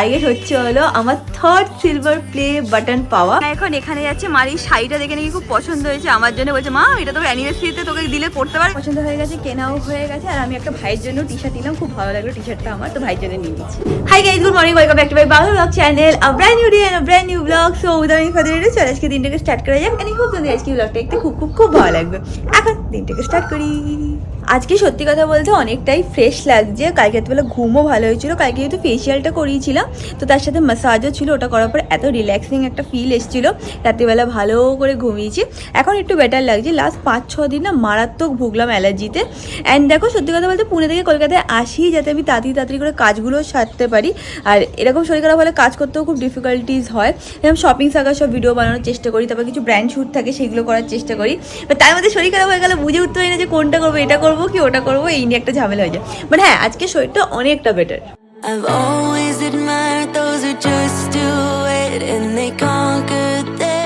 Target হচ্ছে হলো আমার 3rd সিলভার প্লে বাটন পাওয়া। এখন এখানে যাচ্ছে, মার এই শাড়িটা দেখে নাকি খুব পছন্দ হয়েছে আমার জন্য, বলছে মা এটা তোর অ্যানিভার্সারিতে তোকে দিলে পড়তে পার। পছন্দ হয়ে গেছে, কেনাও হয়ে গেছে। আর আমি একটা ভাইয়ের জন্য টি শার্ট নিলাম, খুব ভালো লাগলো টি শার্টটা আমার, তো ভাইয়ের জন্য নিয়ে নিচ্ছি। Hi guys, good morning, welcome back to my Bangla blog channel, a brand new day and a brand new blog. So without any further ado চল আজকে দিনটাকে স্টার্ট করা যাক। এন্ড খুব সুন্দর আজকে ব্লগটা দেখতে খুব ভালো লাগবে। এখন দিনটাকে স্টার্ট করি। আজকে সত্যি কথা বলতে অনেকটাই ফ্রেশ লাগছে। কালকে রাতবেলা ঘুমও ভালো হয়েছিল। কালকে যেহেতু ফেসিয়ালটা করিয়েছিলাম, তো তার সাথে ম্যাসাজও ছিল, ওটা করার পর এত রিল্যাক্সিং একটা ফিল এসেছিলো। রাত্রিবেলা ভালো করে ঘুমিয়েছি, এখন একটু বেটার লাগছে। লাস্ট 5-6 দিন না মারাত্মক ভুগলাম অ্যালার্জিতে। অ্যান্ড দেখো সত্যি কথা বলতে পুনে থেকে কলকাতায় আসি যাতে আমি তাড়াতাড়ি করে কাজগুলো সারতে পারি। আর এরকম শরীর খারাপ হলে কাজ করতেও খুব ডিফিকাল্টিস হয়। যেমন শপিং সাগার সব ভিডিও বানানোর চেষ্টা করি, তারপর কিছু ব্র্যান্ড শ্যুট থাকে সেগুলো করার চেষ্টা করি। বাট তার মধ্যে শরীর খারাপ হয়ে গেলে বুঝে উঠতে পারি না যে কোনটা করবো, এটা করবো কি ওটা করবো, এই নিয়ে একটা ঝামেলা হয়ে যায়। বাট হ্যাঁ, আজকে শরীরটা অনেকটা better. I've always admired those who just do it and they conquer their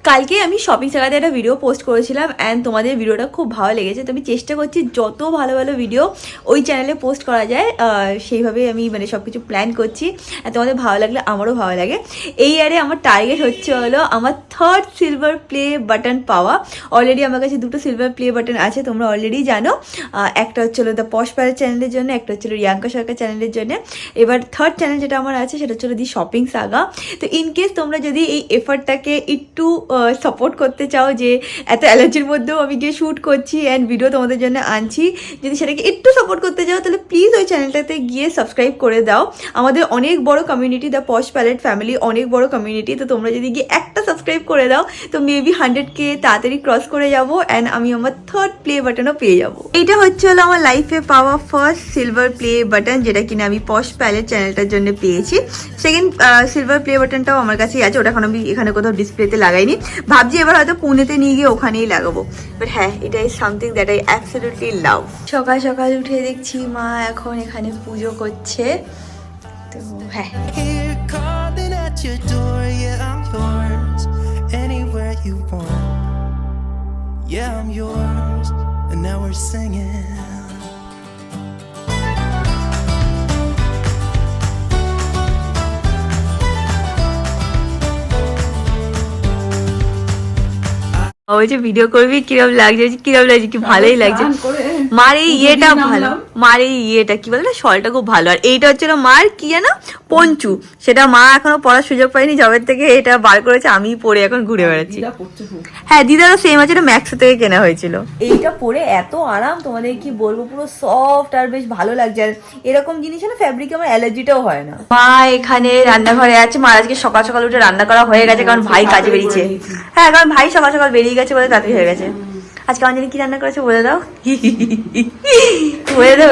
কালকে আমি শপিং সাগাতে একটা ভিডিও পোস্ট করেছিলাম অ্যান্ড তোমাদের ভিডিওটা খুব ভালো লেগেছে। তো আমি চেষ্টা করছি যত ভালো ভালো ভিডিও ওই চ্যানেলে পোস্ট করা যায় সেইভাবে আমি মানে সব কিছু প্ল্যান করছি। আর তোমাদের ভালো লাগলে আমারও ভালো লাগে। এই ইয়ারে আমার টার্গেট হচ্ছে হলো আমার 3rd সিলভার প্লে বাটন পাওয়া। অলরেডি আমার কাছে 2টো সিলভার প্লে বাটন আছে, তোমরা অলরেডি জানো। একটা হচ্ছে হলো দ্য পশ প্যালেস চ্যানেলের জন্য, একটা হচ্ছে রিয়াঙ্কা সরকার চ্যানেলের জন্য। এবার 3rd চ্যানেল যেটা আমার আছে সেটা হচ্ছে দি শপিং সাগা। তো ইনকেস তোমরা যদি এই এফার্টটাকে একটু সাপোর্ট করতে চাও, যে এত অ্যালার্জির মধ্যেও আমি গিয়ে শ্যুট করছি অ্যান্ড ভিডিও তোমাদের জন্য আনছি, যদি সেটাকে একটু সাপোর্ট করতে চাও তাহলে প্লিজ ওই চ্যানেলটাতে গিয়ে সাবস্ক্রাইব করে দাও। আমাদের অনেক বড় community, the posh palette family, অনেক বড় কমিউনিটি। তো তোমরা যদি গিয়ে একটা সাবস্ক্রাইব করে দাও তো মেবি 100K তাড়াতাড়ি ক্রস করে যাবো অ্যান্ড আমি আমার 3rd প্লে বাটনও পেয়ে যাবো। এইটা হচ্ছে হলো আমার লাইফে পাওয়া 1st সিলভার প্লে বাটন, যেটা কিনা আমি পশ প্যালেট চ্যানেলটার জন্য পেয়েছি। 2nd সিলভার প্লে বাটনটাও আমার কাছেই আছে, ওটা এখন আমি এখানে কোথাও ডিসপ্লেতে লাগাইনি। ভাবছি এবার হয়তো পুনেতে নিয়ে গিয়ে ওখানেই লাগাবো। বাট হ্যাঁ, এটা is something that I absolutely love. সকাল সকাল উঠে দেখছি মা এখন এখানে পুজো করছে। তো হ্যাঁ, Here calling at your door, yeah, I'm yours. Anywhere you want, yeah, I'm yours. And now we're singing. বলছে ভিডিও করবি, কিরম লাগছে, কিরম লাগছে, কি ভালোই লাগছে। মার এই ইয়েটা ভালো, মার এই ইয়েটা কি বলে শলটা খুব ভালো। আর এইটা হচ্ছে মার কি জানো, পঞ্চু, সেটা মা এখনো পড়ার সুযোগ পাইনি, জবের থেকে এটা বার করেছে, আমি পরে এখন ঘুরে বেড়াচ্ছি। হ্যাঁ, দিদারও সেম আছে, এটা ম্যাক্সো থেকে কেনা হয়েছিল। এইটা পরে এত আরাম, তোমাদের কি বলবো, পুরো সফট আর বেশ ভালো লাগছে। আর এরকম জিনিস না ফ্যাব্রিকে আমার অ্যালার্জিটাও হয় না। মা এখানে রান্নাঘরে আছে, মা আজকে সকাল সকাল উঠে রান্না করা হয়ে গেছে, কারণ ভাই কাজে বেরিয়েছে। হ্যাঁ, কারণ ভাই সকাল সকাল বেরিয়ে গেছে বলে তাড়াতাড়ি হয়ে গেছে। আজকে অঞ্জলি কি রান্না করেছে বলে দাও, বলে দাও।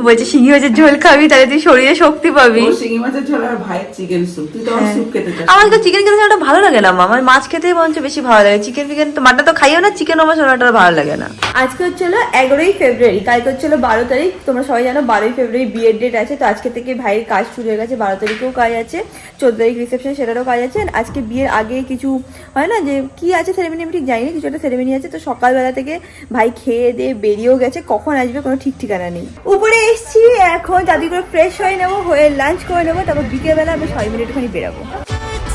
বলছে শিঙি মাছের ঝোল খাবি, তাহলে তুই শরীরে শক্তি পাবি। শিঙি মাছের ঝোল আর ভাইয়ের চিকেন স্যুপ। তুই তো স্যুপ খেতে চাস। আমার তো চিকেন খেতে ওটা ভালো লাগে না মা, আমার মাছ খেতে বরঞ্চ বেশি ভালো লাগে। চিকেন তো মাটন তো খাইও না, চিকেন আমার ওটা ভালো লাগে না। আজকে হচ্ছে হলো 11ই ফেব্রুয়ারি, কালকে হচ্ছে হলো 12 তারিখ। তোমরা সবাই জানো 12ই ফেব্রুয়ারি বিয়ের ডেট আছে। তো আজকে থেকে ভাইয়ের কাজ শুরু হয়ে গেছে, 12 তারিখেও কাজ আছে, 14 তারিখ রিসেপশন, সেটারও কাজ আছে। আজকে বিয়ের আগে কিছু হয় না, যে কি আছে সেরেমনি আমি ঠিক জানি না, কিছু একটা সেরেমনি আছে। তো সকালবেলা থেকে ভাই খেয়ে দিয়ে বেরিয়েও গেছে, কখন আসবে কোনো ঠিক ঠিকানা নেই। উপরে এসছি, এখন তাদের করে ফ্রেশ হয়ে নেবো, হয়ে লাঞ্চ করে নেবো, তারপর বিকেলবেলা আমি 6 মিনিট ওখানে বেরাবো।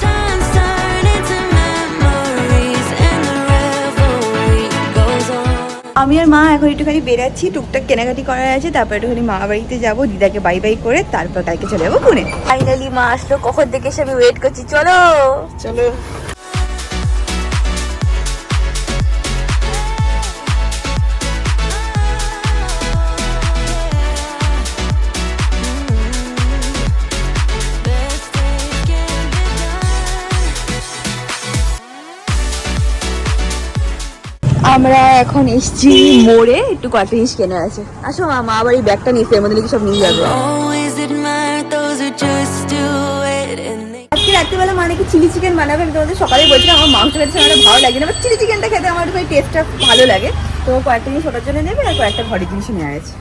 times turn into memories and the revelry goes on. আমি আর মা এখন একটুখানি বেরাচ্ছি, টুকটাক কেনাকাটি করার আছে, তারপর একটুখানি মা বাড়িতে যাবো, দিদাকে বাই বাই করে তারপর কালকে চলে যাবো পুনে। ফাইনালি মা আসলো, কখন থেকে এসে আমি ওয়েট করছি। চলো চলো। Best days can be done. আমরা এখন এসছি মোড়ে, একটু কয়েকটা জিনিস কেনার আছে। আসো মা আবার এই ব্যাগটা নিয়েছে, এর মধ্যে সব নিয়ে যাবে। Always admired those who just do it and they আজকে রাত্রিবেলা মানে কি চিলি চিকেন বানাবে। আমি তোমাদের সকালে বলছিলাম আমার মাংস খেতে আমার ভালো লাগে না, বাট চিলি চিকেনটা খেতে আমার ওই টেস্টটা ভালো লাগে। তো কয়েকটা জিনিস ওটার জন্য নেবে আর কয়েকটা ঘরের জিনিস নেওয়া আছে।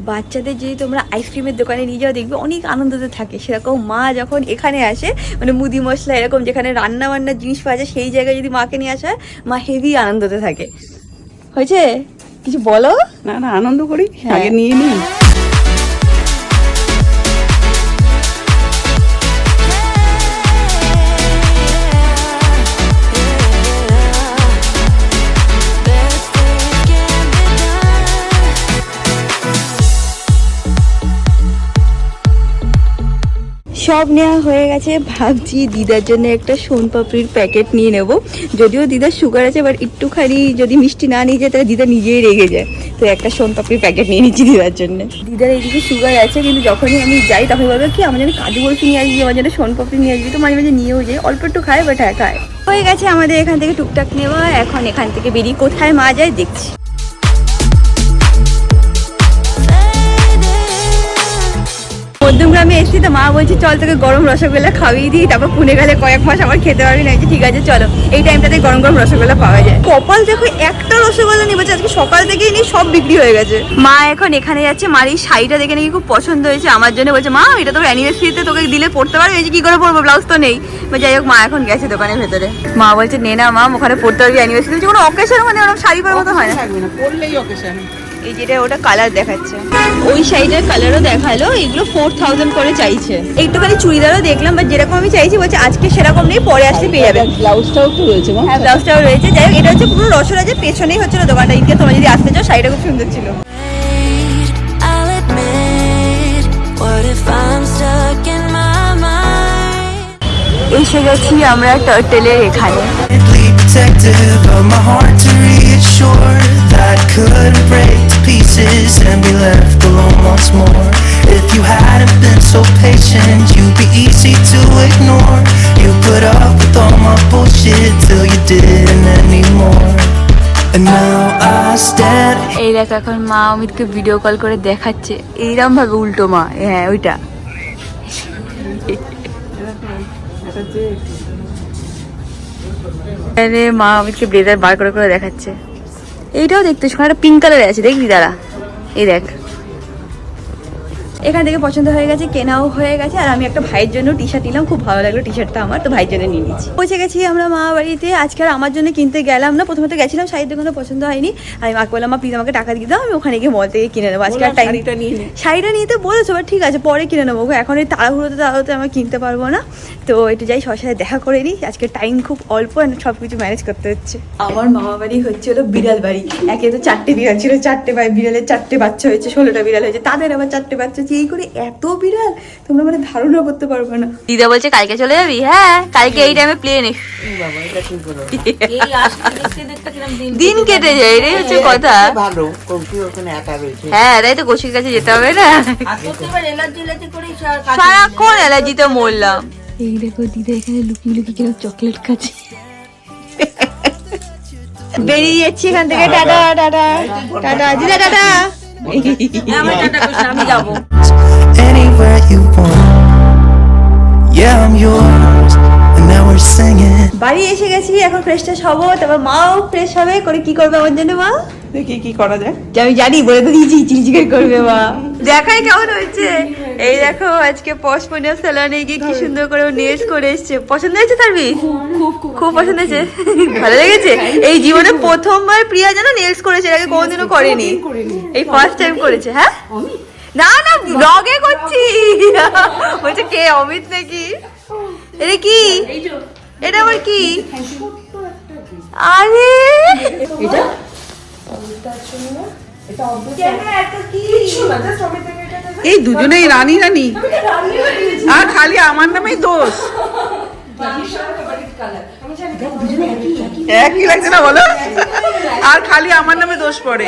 বাচ্চাদের যদি তোমরা আইসক্রিমের দোকানে নিয়ে যাও দেখবে অনেক আনন্দতে থাকে। সেরকম মা যখন এখানে আসে, মানে মুদি মশলা এরকম যেখানে রান্না বান্নার জিনিস পাওয়া যায় সেই জায়গায় যদি মাকে নিয়ে আসা হয়, মা হেভি আনন্দতে থাকে। হয়েছে কিছু বলো? না না, আনন্দ করি, হ্যাঁ। আগে নিয়ে নিই। সব নেওয়া হয়ে গেছে, ভাবছি দিদার জন্য একটা সোনপাপড়ির প্যাকেট নিয়ে নেব। যদিও দিদার সুগার আছে, বাট একটুখানি যদি মিষ্টি না নিয়ে যায় তাহলে দিদা নিজেই রেগে যায়। তো একটা সোনপাপড়ির প্যাকেট নিয়ে নিচ্ছি দিদার জন্য। দিদার এইদিকে সুগার আছে, কিন্তু যখনই আমি যাই তখন বলবো কি আমার জন্য কাজু বরফি নিয়ে আসবি, আমার জন্য সোনপাপড়ি নিয়ে আসবি। তো মাঝে মাঝে নিয়েও যাই, অল্প একটু খায়, বাট হ্যাঁ খায়। হয়ে গেছে আমাদের এখান থেকে টুকটাক নেওয়া। এখন এখান থেকে বেরিয়ে কোথায় মা যায় দেখছি। মধ্যমগ্রামে এসেছি, তো মা বলছে চল তোকে গরম রসগোল্লা খাওয়িয়ে দিই, তারপর পুনে গেলে কয়েক মাস আবার খেতে পারবি না। ঠিক আছে চলো, এই টাইমটাতে গরম গরম রসগোল্লা পাওয়া যায়। কপাল দেখো, একটা রসগোল্লা নিয়ে বলছে আজকে সকাল থেকেই নিয়ে সব বিক্রি হয়ে গেছে। মা এখন এখানে যাচ্ছে, মার এই শাড়িটা দেখে নাকি খুব পছন্দ হয়েছে আমার জন্য। বলছে মা এটা তোর অ্যানিভার্সারিতে তোকে দিলে পড়তে পারবি। এই যে কি করে পরবো, ব্লাউজ তো নেই। যাই হোক, মা এখন গেছে দোকানের ভেতরে। মা বলছে নে না মা, ওখানে পড়তে পারবি অ্যানিভার্সারি। কোনো অকেশন মানে ওরকম শাড়ি পরার মতো হয় না, থাকবে না, পরলেই অকেশন। এই যেটা ওটা কালার দেখাচ্ছে, ওই শাড়িটার কালারও দেখালো। এগুলো 4000 করে চাইছে। একটুখানি চুড়িদারও দেখলাম, বাট যেরকম আমি চাইছি বলছে আজকে সেরকম নেই, পরে আসলে পেয়ে যাবে। ব্লাউজটাও তো রয়েছে। হ্যাঁ ব্লাউজটাও রয়েছে। যাই হোক, এটা হচ্ছে পুরো রসরাজের পেছনেই হচ্ছিল দোকানটা। ইনকে তোমরা যদি আসতে চাও, শাড়িটা খুব সুন্দর ছিল। I'll admit, what if I'm stuck in my mind? এসে গেছি আমরা টার্টেলের এখানে। Protective of my heart to reassure that could break to pieces and be left alone once more. If you hadn't been so patient, you'd be easy to ignore. You put up with all my bullshit till you didn't anymore. And now I stand. এই দেখো, এখন মা অমিতকে video call করে দেখাচ্ছে এইরকম ভাবে উল্টো মা। হ্যাঁ ওইটা মা অমিতকে ব্লেজার বার করে করে দেখাচ্ছে। এইটাও দেখতে সময় একটা পিঙ্ক কালারে আছে, দেখবি দাঁড়া, এই দেখ। এখান থেকে পছন্দ হয়ে গেছে, কেনাও হয়ে গেছে। আর আমি একটা ভাইয়ের জন্য টি শার্ট নিলাম, খুব ভালো লাগলো টি শার্টটা আমার, তো ভাইয়ের জন্য নিয়ে নিচ্ছি। পৌঁছে গেছি আমরা মা বাড়িতে। আজকে আর আমার জন্য কিনতে গেলাম না, প্রথমে তো গেছিলাম শাড়ির দোকানে, পছন্দ হয়নি। আমি মাকে বললাম মা প্লিজ আমাকে টাকা দিয়ে দাও, আমি ওখানে গিয়ে মল থেকে কিনে নেবো। আজকে আর টাইম, শাড়িটা নিতে বলেছো, বাট ঠিক আছে পরে কিনে নেবো। এখন এই তাড়াহুড়োতে আমি কিনতে পারবো না। তো একটু যাই সবার সাথে দেখা করে নিই। আজকে টাইম খুব অল্প, সব কিছু ম্যানেজ করতে হচ্ছে। আমার মামা বাড়ি হচ্ছে হলো বিড়াল বাড়ি। একে তো 4টে বিড়াল ছিল, 4টে বিড়ালের 4টে বাচ্চা হয়েছে, 16টা বিড়াল হয়েছে, তাদের আবার 4টে বাচ্চা হচ্ছে। এই করে এত বিড়াল তোমরা মানে ধারণা করতে পারবে না। দিদা বলছে কালকে চলে যাবি? হ্যাঁ কালকে এই টাইমে প্লেন। দিন কেটে যায়, এটাই হচ্ছে কথা। হ্যাঁ তাই তো, কৌশিক কাছে যেতে হবে না, সারাক্ষণ অ্যালার্জিতে মরলাম। এই দেখো দিদা এখানে লুকিয়ে লুকিয়ে কিরকম চকলেট খাচ্ছে। বেরিয়ে যাচ্ছি এখান থেকে, টাটা টাটা টাটা দিদা টাটা। আমি যাবো Anywhere you want. Yeah, I'm yours. And now we're singing. বাড়ি এসে গেছি, এখন ফ্রেশ ট্রেশ হবো, তারপর মাও ফ্রেশ হবে। করে কি করবে আমার জন্য মা? দেখি কি করা যায়। যে আমি জানি, বলে তো দিয়েছি চিলি চিকেন করবে মা। দেখাই কেমন হয়েছে। এই দেখো আজকে পশপনিয়া স্যালনে গিয়ে কি সুন্দর করে নেলস করে এসছে। পছন্দ হয়েছে তারবি? খুব পছন্দ হয়েছে, ভালো লেগেছে। এই জীবনে প্রথমবার প্রিয়া যেন নেলস করেছে, এর আগে কোনোদিনও করেনি, এই ফার্স্ট টাইম করেছে। হ্যাঁ না না, ব্লগে করছি। বলছে কে, অমিত নাকি? এটা কি, এটা আবার কি? আরে এটা এই দুজনেই রানী রানী, আর খালি আমার নামেই দোষ। একই লাগছে না বলো, আর খালি আমার নামে দোষ পড়ে।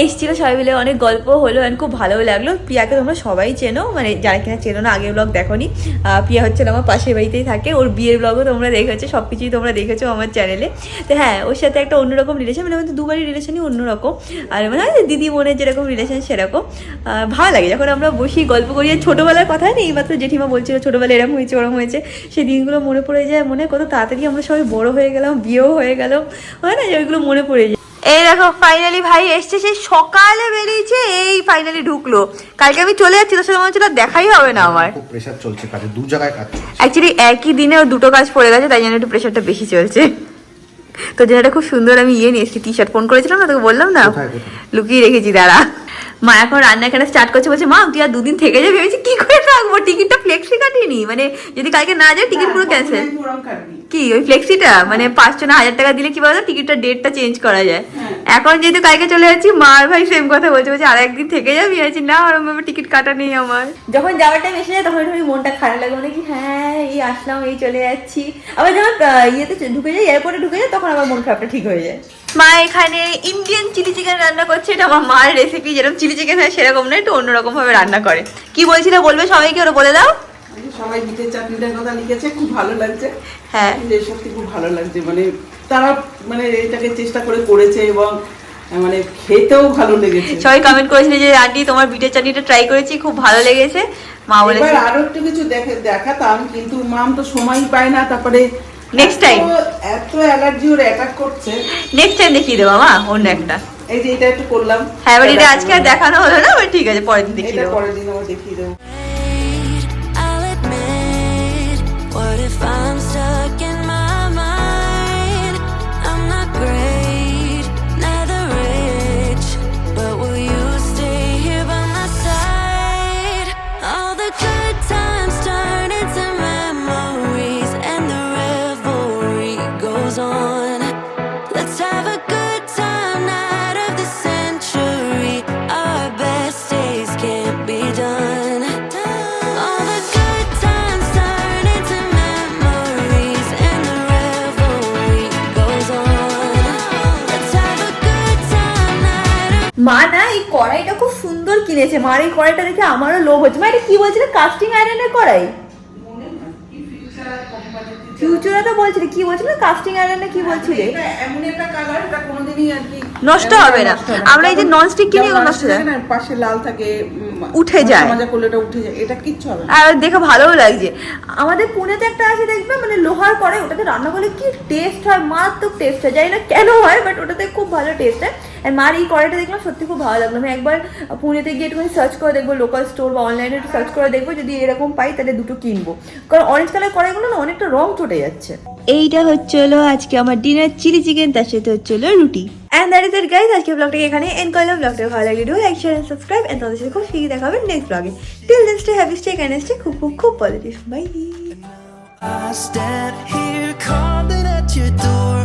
এসছিল সবাই মিলে, অনেক গল্প হলো, আর খুব ভালোও লাগলো। প্রিয়াকে তোমরা সবাই চেনো, মানে যারা কিনা চেনো না, আগের ব্লগ দেখোনি। প্রিয়া হচ্ছে আমার পাশের বাড়িতেই থাকে, ওর বিয়ের ব্লগও তোমরা দেখেছো, সব কিছুই তোমরা দেখেছো আমার চ্যানেলে। তো হ্যাঁ, ওর সাথে একটা অন্যরকম রিলেশন, মানে আমাদের দুবারই রিলেশনই অন্যরকম। আর মানে দিদি বোনের যেরকম রিলেশন সেরকম। ভালো লাগে যখন আমরা বসি গল্প করি। আর ছোটোবেলার কথা নেই, এইমাত্র জেঠিমা বলছিল ছোটোবেলায় এরকম হয়েছে ওরম হয়েছে, সেই দিনগুলো মনে পড়ে যায়। মনে কত তাড়াতাড়ি আমরা সবাই বড় হয়ে গেলাম, বিয়েও হয়ে গেল, হয় না, ওইগুলো মনে পড়ে যায়। এই দেখো ফাইনালি ভাই এসছে, সেই সকালে বেরিয়েছে, এই ফাইনালি ঢুকলো। কালকে আমি চলে যাচ্ছি, তোর সাথে মনে হচ্ছিল দেখাই হবে না আমার। খুব প্রেসার চলছে কাজে, দু জায়গায় কাজ চলছে। অ্যাকচুয়ালি একই দিনে ওর দুটো কাজ পড়ে গেছে, তাই জন্য একটু প্রেশারটা বেশি চলছে। তো যেটা খুব সুন্দর আমি নিয়ে এসেছি, টি শার্ট ফোন করেছিলাম না তোকে, বললাম না, লুকিয়ে রেখেছি দাঁড়া। মা এখন রান্না এখানে স্টার্ট করছে, বলছে মা তুই আর 2 দিন থেকে যাবি। ভেবেছি কি করে থাকবো, টিকিটটা ফ্লেক্সি কাটিনি, মানে যদি কালকে না যায় টিকিট পুরো ক্যান্সেল। কি ওই ফ্লেক্সিটা মানে 500 না 1000 টাকা দিলে কি বলতো টিকিটটা ডেটটা চেঞ্জ করা যায়। এখন যেহেতু কালকে চলে যাচ্ছি মার ভাই সেম কথা বলছে আর একদিন থেকে যাবি আছি না ওরকম ভাবে টিকিট কাটা নেই আমার। যখন যাওয়ার টাইম এসে যায় তখন একটু মনটা খারাপ লাগে মানে কি হ্যাঁ এই আসলাম এই চলে যাচ্ছি। আবার যখন ইয়েতে ঢুকে যাই এয়ারপোর্টে ঢুকে যায় তখন আমার মন খারাপটা ঠিক হয়ে যায়। মা এখানে ইন্ডিয়ান চিলি চিকেন রান্না করছে, এটা আমার মার রেসিপি, যেরকম চিলি চিকেন হয় সেরকম না একটু অন্যরকম ভাবে রান্না করে। কি বলছিলে বলবে সবাইকে, ওরা বলে দাও। সবাই বিটের চাটনিটার কথা লিখেছে, খুব ভালো লাগছে। হ্যাঁ সত্যি খুব ভালো লাগছে, মানে তারা মানে এটাকে চেষ্টা করে করেছে এবং মানে খেতেও ভালো লেগেছে। সবাই কমেন্ট করেছিল যে আন্টি তোমার বিটের চাটনিটা ট্রাই করেছি খুব ভালো লেগেছে। মা বলেছে এবার আরো একটু কিছু দেখাতাম কিন্তু মাম তো সময় পায় না, তারপরে নেক্সট টাইম এত অ্যালার্জি ওর অ্যাটাক করছে, নেক্সট টাইম দেখিয়ে দেবো মা অন্য একটা। এই যে এটা একটু করলাম, হ্যাঁ এবার এটা আজকে আর দেখানো হলো না, ঠিক আছে পরের দিন দেখিয়ে এটা দেবো। পরের দিন আবার দেখিয়ে দেবো। I'll admit, what if I'm stuck in my mind? I'm not great, neither rich, but will you stay here by my side? All the good times turn into memories and the revelry goes on. Let's have a good time, night of the century. Our best days can't be done. All the good times turn into memories and the revelry goes on. Let's have a good time, night of মা না এই কড়াইটা খুব সুন্দর কিনেছে, মার এই কড়াইটা দেখে আমারও লোভ হচ্ছে। মা এটা কি বলছিলে কাস্টিং আয়রনের কড়াই? ফিউচারে তো বলছিলে কি বলছিলে কাস্টিং আয়রনে কি বলছিলে? এটা এমন একটা কালার, এটা কোনোদিনই আর কি নষ্ট হবে না। আমরা এই যে ননস্টিক কিনি এগুলো নষ্ট হয় না, পাশে লাল থাকে, উঠে যায়, মাজা করলে এটা উঠে যায়, এটা কিচ্ছু হবে না। আর দেখে ভালোও লাগছে। আমাদের পুনেতে একটা আছে দেখবে মানে লোহার কড়াই, ওটাতে রান্না করলে কি টেস্ট হয়, মারাত্মক টেস্ট হয়, জানি না কেন হয় বাট ওটাতে খুব ভালো টেস্ট হয়। আর মার এই কড়াইটা দেখলাম সত্যি খুব ভালো লাগলো। আমি একবার পুনেতে গিয়ে একটুখানি সার্চ করে দেখবো, লোকাল স্টোর বা অনলাইনে একটু সার্চ করে দেখবো, যদি এরকম পাই তাহলে দুটো কিনবো, কারণ অরেঞ্জ কালার কড়াইগুলো না অনেকটা রং চটে যাচ্ছে। এইটা হচ্ছে হলো আজকে আমার ডিনার চিলি চিকেন, তার সাথে হচ্ছে হলো রুটি। And that is it guys, আজকে ব্লগটাকে এখানে এন্ড করলাম। ব্লগটা ভালো লাগলে do like share and subscribe, and তাদের সাথে খুব শিখিয়ে দেখা হবে নেক্সট ব্লগে। Till then stay happy, stay kind, stay খুব খুব খুব positive. Bye. I stand here calling at your door.